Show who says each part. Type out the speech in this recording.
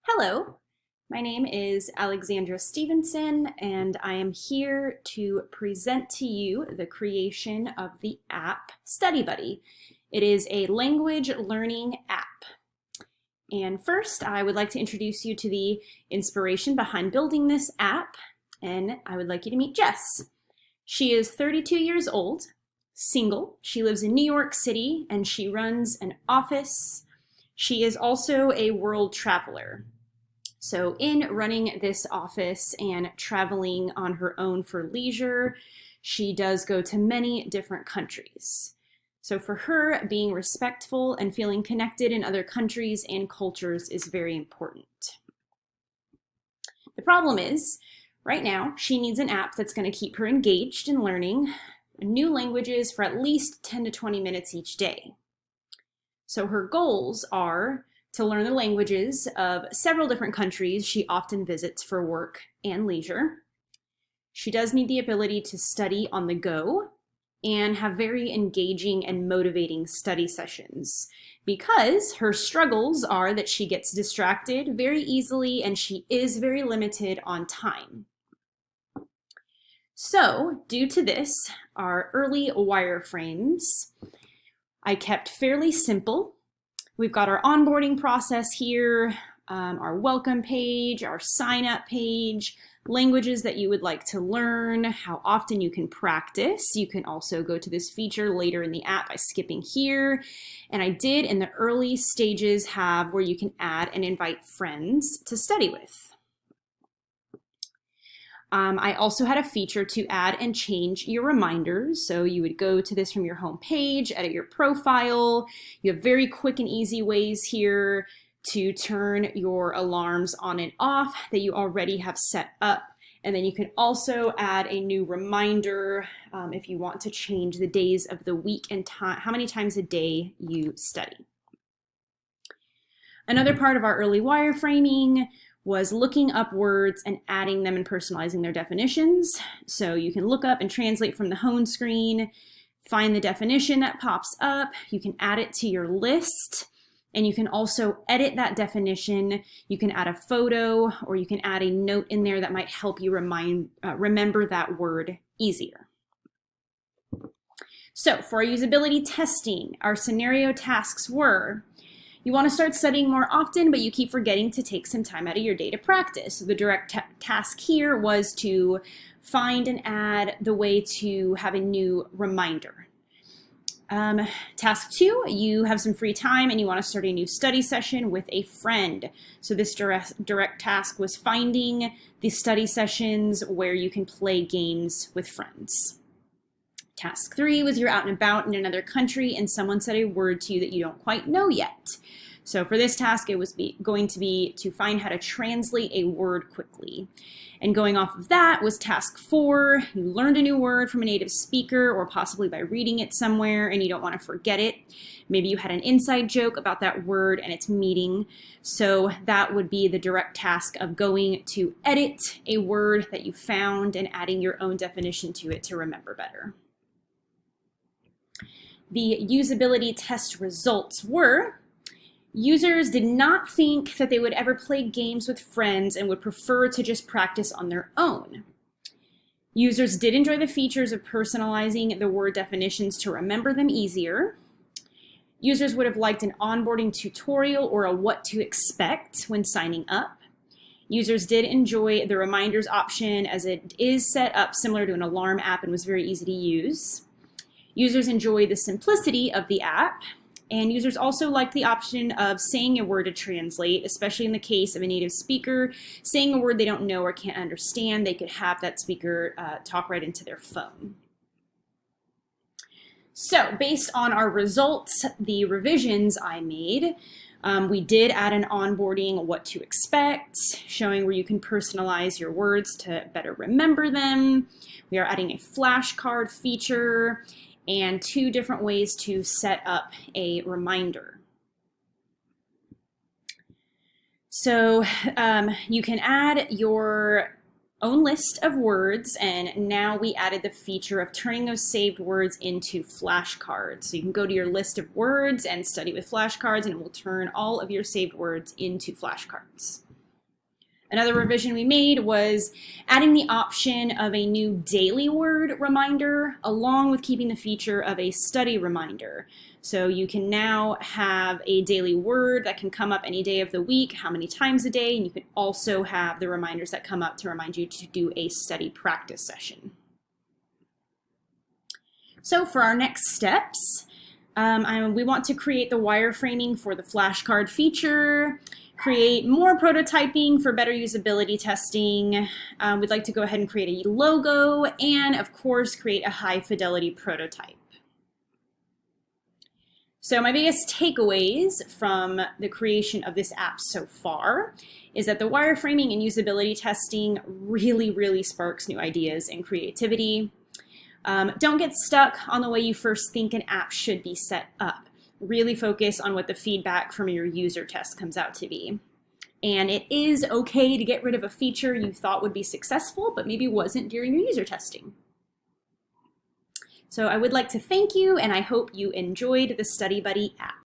Speaker 1: Hello, my name is Alexandra Stevenson, and I am here to present to you the creation of the app Study Buddy. It is a language learning app. And first, I would like to introduce you to the inspiration behind building this app, and I would like you to meet Jess. She is 32 years old, single. She lives in New York City, and she runs an office. She is also a world traveler. So in running this office and traveling on her own for leisure, she does go to many different countries. So for her, being respectful and feeling connected in other countries and cultures is very important. The problem is, right now, she needs an app that's going to keep her engaged in learning new languages for at least 10 to 20 minutes each day. So her goals are to learn the languages of several different countries she often visits for work and leisure. She does need the ability to study on the go and have very engaging and motivating study sessions because her struggles are that she gets distracted very easily and she is very limited on time. So, due to this, our early wireframes I kept fairly simple. We've got our onboarding process here, our welcome page, our sign up page, languages that you would like to learn, how often you can practice. You can also go to this feature later in the app by skipping here. And I did in the early stages have where you can add and invite friends to study with. I also had a feature to add and change your reminders. So you would go to this from your home page, edit your profile. You have very quick and easy ways here to turn your alarms on and off that you already have set up. And then you can also add a new reminder if you want to change the days of the week and how many times a day you study. Another part of our early wireframing was looking up words and adding them and personalizing their definitions. So you can look up and translate from the home screen, find the definition that pops up, you can add it to your list, and you can also edit that definition. You can add a photo or you can add a note in there that might help you remember that word easier. So for our usability testing, our scenario tasks were, you want to start studying more often, but you keep forgetting to take some time out of your day to practice. So the direct task here was to find and add the way to have a new reminder. Task 2, you have some free time and you want to start a new study session with a friend. So this direct task was finding the study sessions where you can play games with friends. Task 3 was you're out and about in another country and someone said a word to you that you don't quite know yet. So for this task, it was going to be to find how to translate a word quickly. And going off of that was task 4. You learned a new word from a native speaker or possibly by reading it somewhere and you don't want to forget it. Maybe you had an inside joke about that word and its meaning. So that would be the direct task of going to edit a word that you found and adding your own definition to it to remember better. The usability test results were, users did not think that they would ever play games with friends and would prefer to just practice on their own. Users did enjoy the features of personalizing the word definitions to remember them easier. Users would have liked an onboarding tutorial or a what to expect when signing up. Users did enjoy the reminders option as it is set up similar to an alarm app and was very easy to use. Users enjoy the simplicity of the app, and users also like the option of saying a word to translate, especially in the case of a native speaker. Saying a word they don't know or can't understand, they could have that speaker talk right into their phone. So based on our results, the revisions I made, we did add an onboarding what to expect, showing where you can personalize your words to better remember them. We are adding a flashcard feature and 2 different ways to set up a reminder. So you can add your own list of words, and now we added the feature of turning those saved words into flashcards. So you can go to your list of words and study with flashcards, and it will turn all of your saved words into flashcards. Another revision we made was adding the option of a new daily word reminder along with keeping the feature of a study reminder. So you can now have a daily word that can come up any day of the week, how many times a day, and you can also have the reminders that come up to remind you to do a study practice session. So for our next steps, we want to create the wireframing for the flashcard feature, create more prototyping for better usability testing. We'd like to go ahead and create a logo and, of course, create a high fidelity prototype. So my biggest takeaways from the creation of this app so far is that the wireframing and usability testing really sparks new ideas and creativity. Don't get stuck on the way you first think an app should be set up. Really focus on what the feedback from your user test comes out to be. And it is okay to get rid of a feature you thought would be successful, but maybe wasn't during your user testing. So I would like to thank you, and I hope you enjoyed the Study Buddy app.